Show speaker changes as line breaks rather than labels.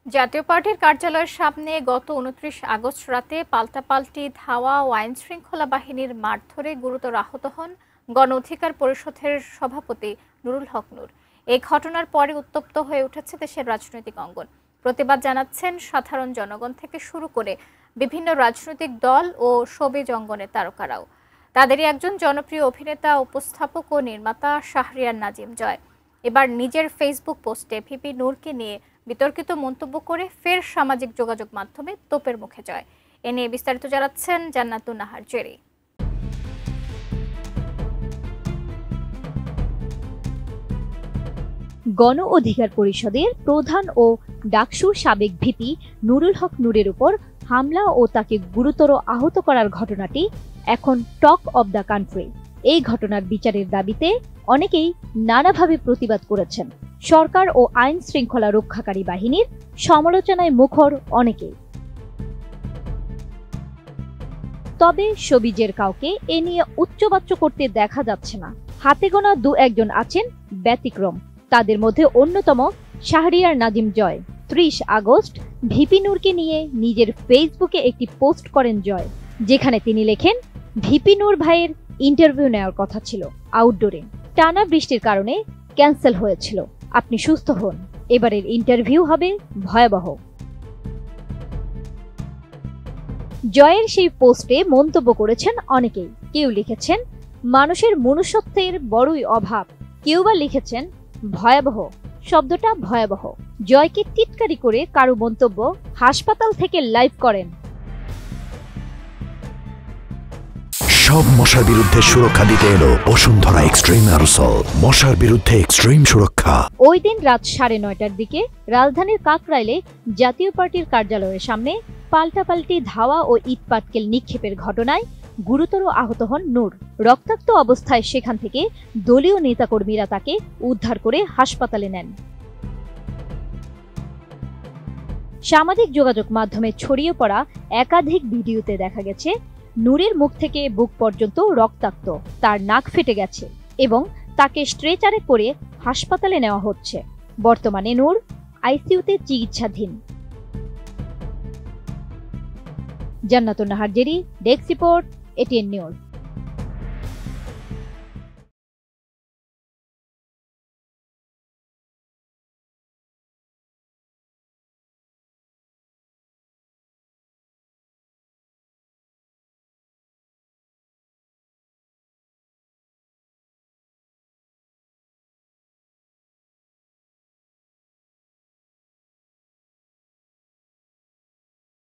জাতীয় পার্টির কার্যালয়ের সামনে গত ২৯ আগস্ট রাতে পাল্টাপাল্টি ধাওয়া ও আইনশৃঙ্খলা বাহিনীর মারধরে গুরুতর আহত হন গণ অধিকার পরিষদের সভাপতি নুরুল হক নূর। এই ঘটনার পরে উত্তপ্ত হয়ে উঠেছে দেশের রাজনৈতিক অঙ্গন। প্রতিবাদ জানাচ্ছেন সাধারণ জনগণ থেকে শুরু করে বিভিন্ন রাজনৈতিক দল ও শোবিজ অঙ্গনের তারকারাও। তাদেরই একজন জনপ্রিয় অভিনেতা, উপস্থাপক ও নির্মাতা শাহরিয়ার নাজিম জয় এবার নিজের ফেসবুক পোস্টে ভিপি নূরকে নিয়ে বিতর্কিত মন্তব্য করে ফের সামাজিক যোগাযোগ মাধ্যমে তোপের মুখে জয়। এ নিয়ে বিস্তারিত জানাচ্ছেন জান্নাতুন নাহার জেরি।
গণ অধিকার পরিষদের প্রধান ও ডাকসুর সাবেক ভিপি নুরুল হক নূরের উপর হামলা ও তাকে গুরুতর আহত করার ঘটনাটি এখন টক অব দ্য কান্ট্রি। এই ঘটনার বিচারের দাবিতে অনেকেই নানাভাবে প্রতিবাদ করেছেন। সরকার ও আইন শৃঙ্খলা রক্ষাকারী বাহিনীর সমালোচনায় মুখর অনেকেই। তবে শোবিজের কাউকে এ নিয়ে উচ্চবাচ্য করতে দেখা যাচ্ছে না। হাতে গোনা দু একজন আছেন ব্যতিক্রম। তাদের মধ্যে অন্যতম শাহরিয়ার নাজিম জয়। ৩০ আগস্ট ভিপি নূরকে নিয়ে নিজের ফেসবুকে একটি পোস্ট করেন জয়, যেখানে তিনি লেখেন, ভিপি নূর ভাইয়ের ইন্টারভিউ নেওয়ার কথা ছিল আউটডোরে, টানা বৃষ্টির কারণে ক্যান্সেল হয়েছিল, আপনি সুস্থ হন, এবারের ইন্টারভিউ হবে ভয়াবহ। জয়ের সেই পোস্টে মন্তব্য করেছেন অনেকেই। কেউ লিখেছেন মানুষের মনুষ্যত্বের বড়ই অভাব, কেউ বা লিখেছেন ভয়াবহ, শব্দটা ভয়াবহ। জয়কে টিটকারি করে কারো মন্তব্য, হাসপাতাল থেকে লাইভ করেন।
সব মশার বিরুদ্ধে সুরক্ষা দিতে এলো বসুন্ধরা এক্সট্রিম অ্যারোসল, মশার বিরুদ্ধে এক্সট্রিম সুরক্ষা।
ওই দিন রাত ৯:৩০টার দিকে রাজধানীর কাকরাইলে জাতীয় পার্টির কার্যালয়ের সামনে পাল্টাপাল্টি ধাওয়া ও ইট পাটকেল নিক্ষেপের ঘটনায় গুরুতর আহত হন নূর। রক্তাক্ত অবস্থায় সেখান থেকে দলীয় নেতাকর্মীরা তাকে উদ্ধার করে হাসপাতালে নেন। সামাজিক যোগাযোগ মাধ্যমে ছড়িয়ে পড়া একাধিক ভিডিওতে দেখা গেছে নূরের মুখ থেকে বুক পর্যন্ত রক্তাক্ত, তার নাক ফেটে গেছে এবং তাকে স্ট্রেচারে করে হাসপাতালে নেওয়া হচ্ছে। বর্তমানে নূর আইসিইউতে চিকিৎসাধীন। জান্নাতুন Nahar Jerry, desk report, ATN news.